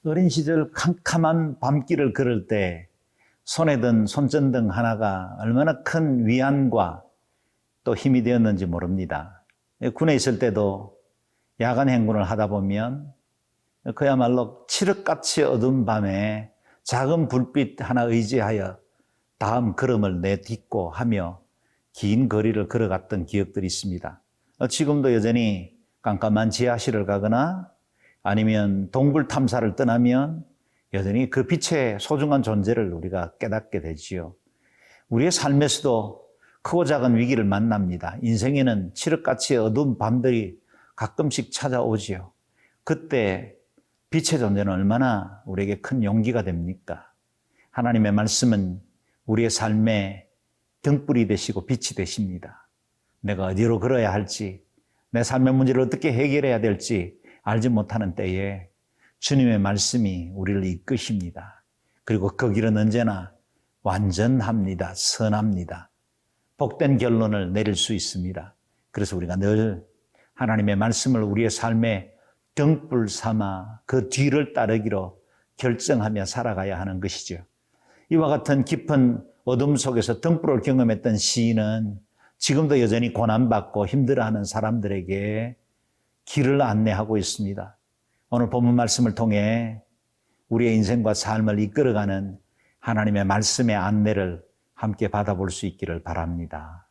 어린 시절 캄캄한 밤길을 걸을 때 손에 든 손전등 하나가 얼마나 큰 위안과 또 힘이 되었는지 모릅니다. 군에 있을 때도 야간 행군을 하다 보면 그야말로 칠흑같이 어두운 밤에 작은 불빛 하나 의지하여 다음 걸음을 내딛고 하며 긴 거리를 걸어갔던 기억들이 있습니다. 지금도 여전히 깜깜한 지하실을 가거나 아니면 동굴 탐사를 떠나면 여전히 그 빛의 소중한 존재를 우리가 깨닫게 되지요. 우리의 삶에서도 크고 작은 위기를 만납니다. 인생에는 칠흑같이 어두운 밤들이 가끔씩 찾아오지요. 그때 빛의 존재는 얼마나 우리에게 큰 용기가 됩니까? 하나님의 말씀은 우리의 삶에 등불이 되시고 빛이 되십니다. 내가 어디로 걸어야 할지, 내 삶의 문제를 어떻게 해결해야 될지 알지 못하는 때에 주님의 말씀이 우리를 이끄십니다. 그리고 그 길은 언제나 완전합니다. 선합니다. 복된 결론을 내릴 수 있습니다. 그래서 우리가 늘 하나님의 말씀을 우리의 삶에 등불 삼아 그 뒤를 따르기로 결정하며 살아가야 하는 것이죠. 이와 같은 깊은 어둠 속에서 등불을 경험했던 시인은 지금도 여전히 고난받고 힘들어하는 사람들에게 길을 안내하고 있습니다. 오늘 본문 말씀을 통해 우리의 인생과 삶을 이끌어가는 하나님의 말씀의 안내를 함께 받아볼 수 있기를 바랍니다.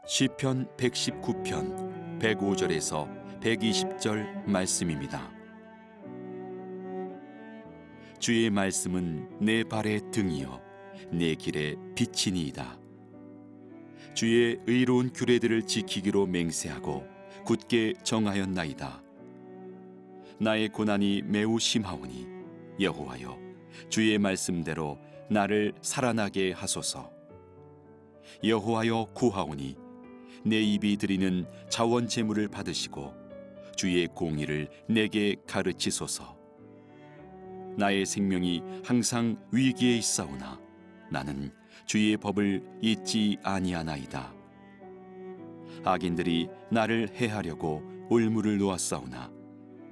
시편 119편 105절에서 120절 말씀입니다. 주의 말씀은 내 발의 등이요 내 길의 빛이니이다. 주의 의로운 규례들을 지키기로 맹세하고 굳게 정하였나이다. 나의 고난이 매우 심하오니 여호와여 주의 말씀대로 나를 살아나게 하소서. 여호와여 구하오니 내 입이 드리는 자원 제물을 받으시고 주의 공의를 내게 가르치소서. 나의 생명이 항상 위기에 있사오나 나는 주의 법을 잊지 아니하나이다. 악인들이 나를 해하려고 올무를 놓았사오나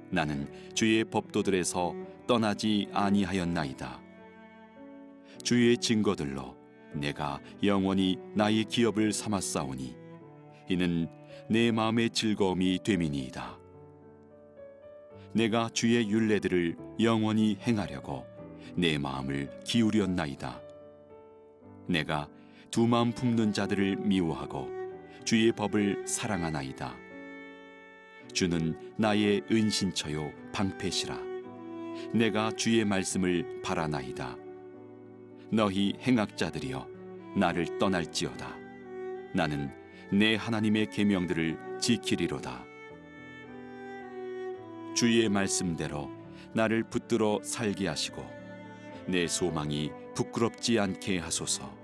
나는 주의 법도들에서 떠나지 아니하였나이다. 주의 증거들로 내가 영원히 나의 기업을 삼았사오니 이는 내 마음의 즐거움이 됨이니이다. 내가 주의 율례들을 영원히 행하려고 내 마음을 기울였나이다. 내가 두 마음 품는 자들을 미워하고 주의 법을 사랑하나이다. 주는 나의 은신처요 방패시라. 내가 주의 말씀을 바라나이다. 너희 행악자들이여 나를 떠날지어다. 나는 내 하나님의 계명들을 지키리로다. 주의 말씀대로 나를 붙들어 살게 하시고 내 소망이 부끄럽지 않게 하소서.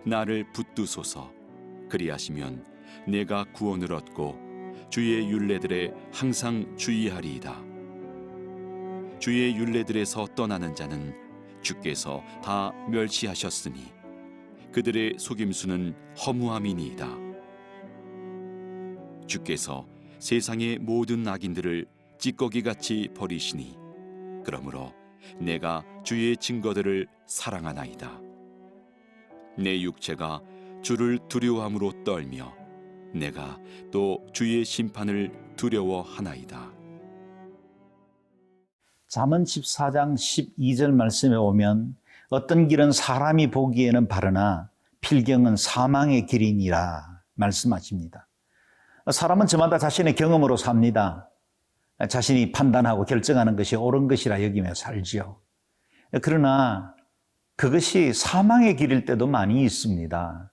나를 붙드소서. 그리하시면 내가 구원을 얻고 주의 율례들에 항상 주의하리이다. 주의 율례들에서 떠나는 자는 주께서 다 멸시하셨으니 그들의 속임수는 허무함이니이다. 주께서 세상의 모든 악인들을 찌꺼기같이 버리시니 그러므로 내가 주의 증거들을 사랑하나이다. 내 육체가 주를 두려워함으로 떨며 내가 또 주의 심판을 두려워하나이다. 잠언 14장 12절 말씀에 오면 어떤 길은 사람이 보기에는 바르나 필경은 사망의 길이니라 말씀하십니다. 사람은 저마다 자신의 경험으로 삽니다. 자신이 판단하고 결정하는 것이 옳은 것이라 여기며 살지요. 그러나 그것이 사망의 길일 때도 많이 있습니다.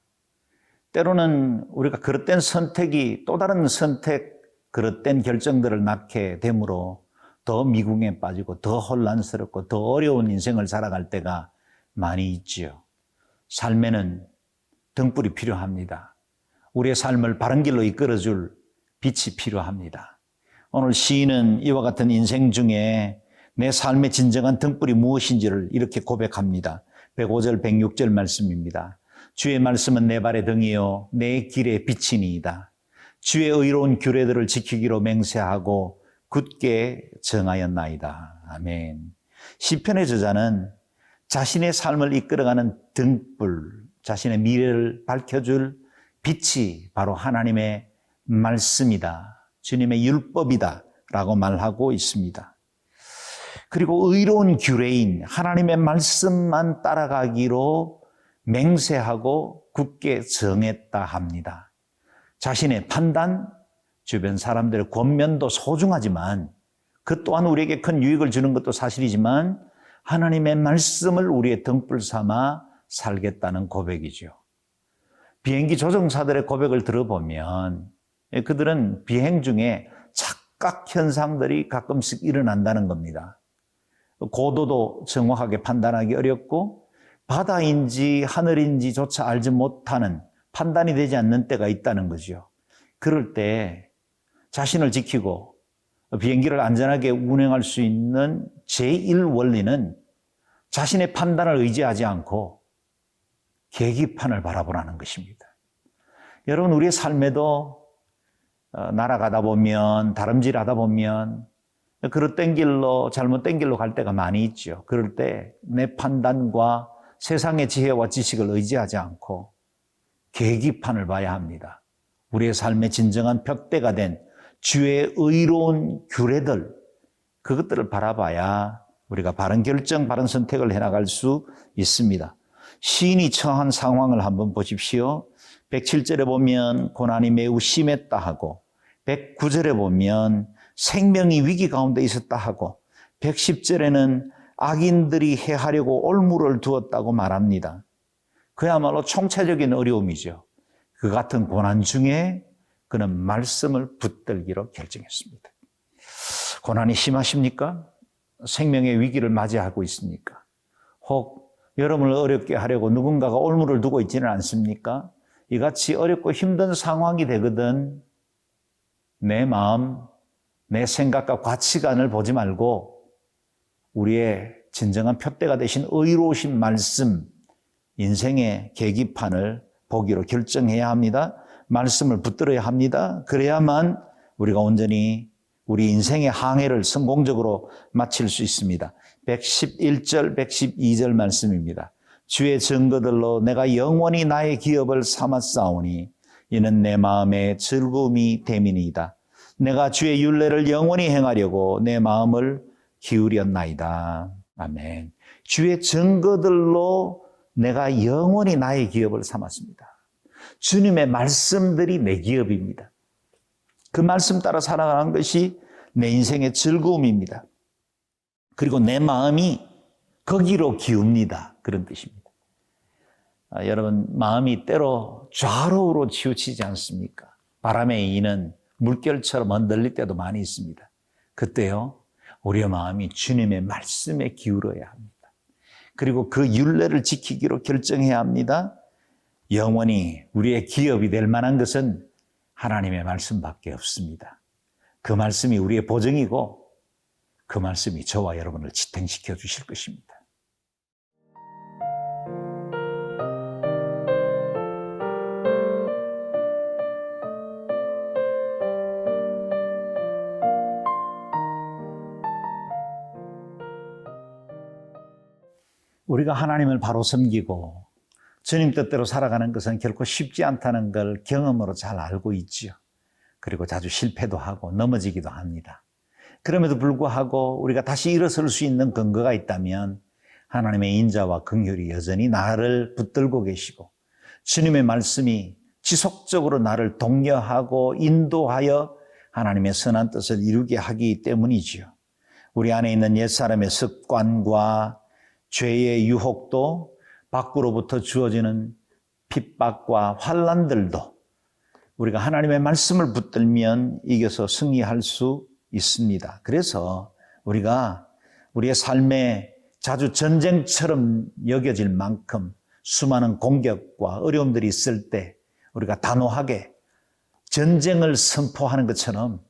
때로는 우리가 그릇된 선택이 또 다른 선택, 그릇된 결정들을 낳게 되므로 더 미궁에 빠지고 더 혼란스럽고 더 어려운 인생을 살아갈 때가 많이 있지요. 삶에는 등불이 필요합니다. 우리의 삶을 바른 길로 이끌어줄 빛이 필요합니다. 오늘 시인은 이와 같은 인생 중에 내 삶의 진정한 등불이 무엇인지를 이렇게 고백합니다. 105절, 106절 말씀입니다. 주의 말씀은 내 발의 등이요 내 길의 빛이니이다. 주의 의로운 규례들을 지키기로 맹세하고 굳게 정하였나이다. 아멘. 시편의 저자는 자신의 삶을 이끌어가는 등불, 자신의 미래를 밝혀줄 빛이 바로 하나님의 말씀이다. 주님의 율법이다. 라고 말하고 있습니다. 그리고 의로운 규례인 하나님의 말씀만 따라가기로 맹세하고 굳게 정했다 합니다. 자신의 판단, 주변 사람들의 권면도 소중하지만 그 또한 우리에게 큰 유익을 주는 것도 사실이지만 하나님의 말씀을 우리의 등불 삼아 살겠다는 고백이죠. 비행기 조종사들의 고백을 들어보면 그들은 비행 중에 착각 현상들이 가끔씩 일어난다는 겁니다. 고도도 정확하게 판단하기 어렵고 바다인지 하늘인지조차 알지 못하는 판단이 되지 않는 때가 있다는 거죠. 그럴 때 자신을 지키고 비행기를 안전하게 운행할 수 있는 제1 원리는 자신의 판단을 의지하지 않고 계기판을 바라보라는 것입니다. 여러분, 우리의 삶에도 날아가다 보면, 다름질하다 보면 그릇된 길로, 잘못된 길로 갈 때가 많이 있죠. 그럴 때 내 판단과 세상의 지혜와 지식을 의지하지 않고 계기판을 봐야 합니다. 우리의 삶의 진정한 푯대가 된 주의 의로운 규례들, 그것들을 바라봐야 우리가 바른 결정, 바른 선택을 해나갈 수 있습니다. 시인이 처한 상황을 한번 보십시오. 107절에 보면 고난이 매우 심했다 하고, 109절에 보면 생명이 위기 가운데 있었다 하고, 110절에는 악인들이 해하려고 올무를 두었다고 말합니다. 그야말로 총체적인 어려움이죠. 그 같은 고난 중에 그는 말씀을 붙들기로 결정했습니다. 고난이 심하십니까? 생명의 위기를 맞이하고 있습니까? 혹 여러분을 어렵게 하려고 누군가가 올무를 두고 있지는 않습니까? 이같이 어렵고 힘든 상황이 되거든 내 마음, 내 생각과 가치관을 보지 말고 우리의 진정한 푯대가 되신 의로우신 말씀, 인생의 계기판을 보기로 결정해야 합니다. 말씀을 붙들어야 합니다. 그래야만 우리가 온전히 우리 인생의 항해를 성공적으로 마칠 수 있습니다. 111절, 112절 말씀입니다. 주의 증거들로 내가 영원히 나의 기업을 삼았사오니 이는 내 마음의 즐거움이 됨이니이다. 내가 주의 율례를 영원히 행하려고 내 마음을 기울였나이다. 아멘. 주의 증거들로 내가 영원히 나의 기업을 삼았습니다. 주님의 말씀들이 내 기업입니다. 그 말씀 따라 살아가는 것이 내 인생의 즐거움입니다. 그리고 내 마음이 거기로 기웁니다. 그런 뜻입니다. 여러분, 마음이 때로 좌로우로 치우치지 않습니까? 바람에 이는 물결처럼 흔들릴 때도 많이 있습니다. 그때요, 우리의 마음이 주님의 말씀에 기울어야 합니다. 그리고 그 율례를 지키기로 결정해야 합니다. 영원히 우리의 기업이 될 만한 것은 하나님의 말씀밖에 없습니다. 그 말씀이 우리의 보증이고 그 말씀이 저와 여러분을 지탱시켜 주실 것입니다. 우리가 하나님을 바로 섬기고 주님 뜻대로 살아가는 것은 결코 쉽지 않다는 걸 경험으로 잘 알고 있지요. 그리고 자주 실패도 하고 넘어지기도 합니다. 그럼에도 불구하고 우리가 다시 일어설 수 있는 근거가 있다면 하나님의 인자와 긍휼이 여전히 나를 붙들고 계시고 주님의 말씀이 지속적으로 나를 독려하고 인도하여 하나님의 선한 뜻을 이루게 하기 때문이지요. 우리 안에 있는 옛사람의 습관과 죄의 유혹도 밖으로부터 주어지는 핍박과 환난들도 우리가 하나님의 말씀을 붙들면 이겨서 승리할 수 있습니다. 그래서 우리가 우리의 삶에 자주 전쟁처럼 여겨질 만큼 수많은 공격과 어려움들이 있을 때 우리가 단호하게 전쟁을 선포하는 것처럼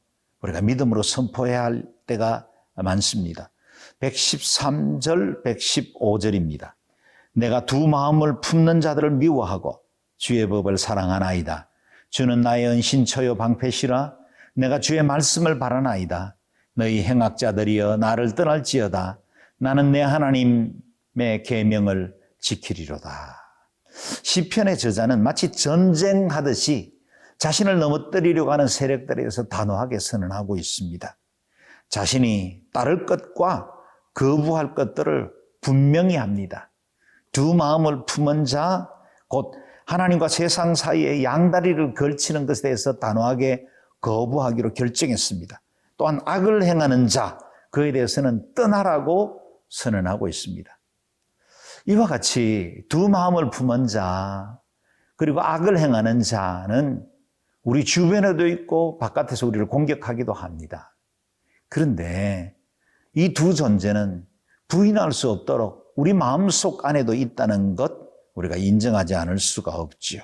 우리가 믿음으로 선포해야 할 때가 많습니다. 113절, 115절입니다. 내가 두 마음을 품는 자들을 미워하고 주의 법을 사랑하나이다. 주는 나의 은신처요 방패시라. 내가 주의 말씀을 바라나이다. 너희 행악자들이여 나를 떠날지어다. 나는 내 하나님의 계명을 지키리로다. 시편의 저자는 마치 전쟁하듯이 자신을 넘어뜨리려고 하는 세력들에 대해서 단호하게 선언하고 있습니다. 자신이 따를 것과 거부할 것들을 분명히 합니다. 두 마음을 품은 자, 곧 하나님과 세상 사이에 양다리를 걸치는 것에 대해서 단호하게 거부하기로 결정했습니다. 또한 악을 행하는 자, 그에 대해서는 떠나라고 선언하고 있습니다. 이와 같이 두 마음을 품은 자, 그리고 악을 행하는 자는 우리 주변에도 있고 바깥에서 우리를 공격하기도 합니다. 그런데 이 두 존재는 부인할 수 없도록 우리 마음속 안에도 있다는 것, 우리가 인정하지 않을 수가 없지요.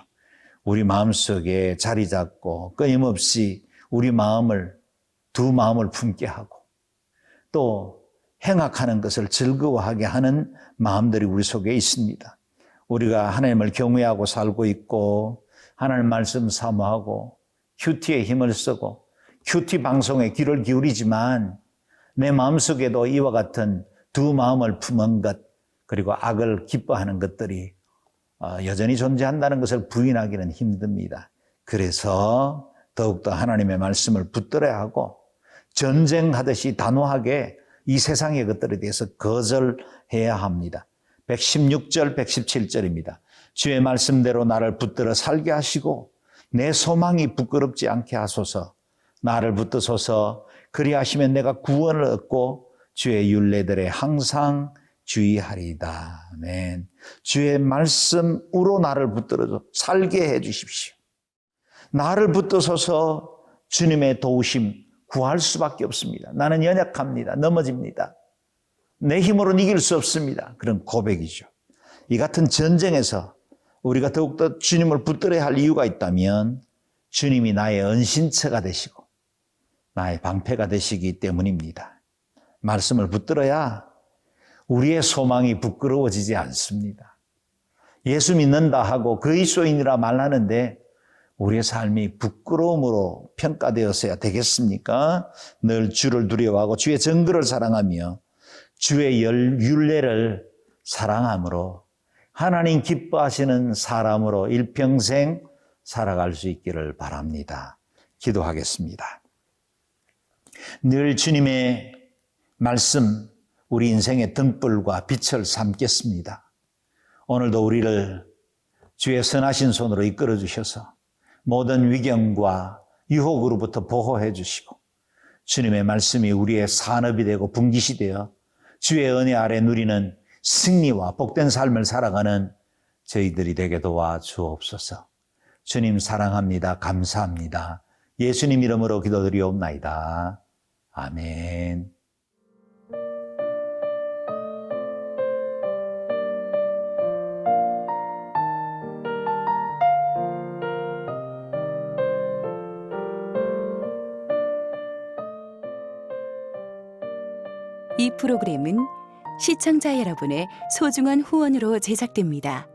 우리 마음속에 자리 잡고 끊임없이 우리 두 마음을 품게 하고 또 행악하는 것을 즐거워하게 하는 마음들이 우리 속에 있습니다. 우리가 하나님을 경외하고 살고 있고 하나님 말씀 사모하고 큐티에 힘을 쓰고 큐티 방송에 귀를 기울이지만 내 마음속에도 이와 같은 두 마음을 품은 것, 그리고 악을 기뻐하는 것들이 여전히 존재한다는 것을 부인하기는 힘듭니다. 그래서 더욱더 하나님의 말씀을 붙들어야 하고 전쟁하듯이 단호하게 이 세상의 것들에 대해서 거절해야 합니다. 116절, 117절입니다. 주의 말씀대로 나를 붙들어 살게 하시고 내 소망이 부끄럽지 않게 하소서. 나를 붙드소서. 그리하시면 내가 구원을 얻고 주의 율례들에 항상 주의하리이다. 아멘. 주의 말씀으로 나를 붙들어 살게 해 주십시오. 나를 붙드소서. 주님의 도우심 구할 수밖에 없습니다. 나는 연약합니다. 넘어집니다. 내 힘으로는 이길 수 없습니다. 그런 고백이죠. 이 같은 전쟁에서 우리가 더욱더 주님을 붙들어야 할 이유가 있다면 주님이 나의 은신처가 되시고 나의 방패가 되시기 때문입니다. 말씀을 붙들어야 우리의 소망이 부끄러워지지 않습니다. 예수 믿는다 하고 그리스도인이라 말하는데 우리의 삶이 부끄러움으로 평가되었어야 되겠습니까? 늘 주를 두려워하고 주의 증거를 사랑하며 주의 율례를 사랑함으로 하나님 기뻐하시는 사람으로 일평생 살아갈 수 있기를 바랍니다. 기도하겠습니다. 늘 주님의 말씀, 우리 인생의 등불과 빛을 삼겠습니다. 오늘도 우리를 주의 선하신 손으로 이끌어 주셔서 모든 위경과 유혹으로부터 보호해 주시고 주님의 말씀이 우리의 산업이 되고 분깃이 되어 주의 은혜 아래 누리는 승리와 복된 삶을 살아가는 저희들이 되게 도와 주옵소서. 주님 사랑합니다. 감사합니다. 예수님 이름으로 기도드리옵나이다. 아멘. 이 프로그램은 시청자 여러분의 소중한 후원으로 제작됩니다.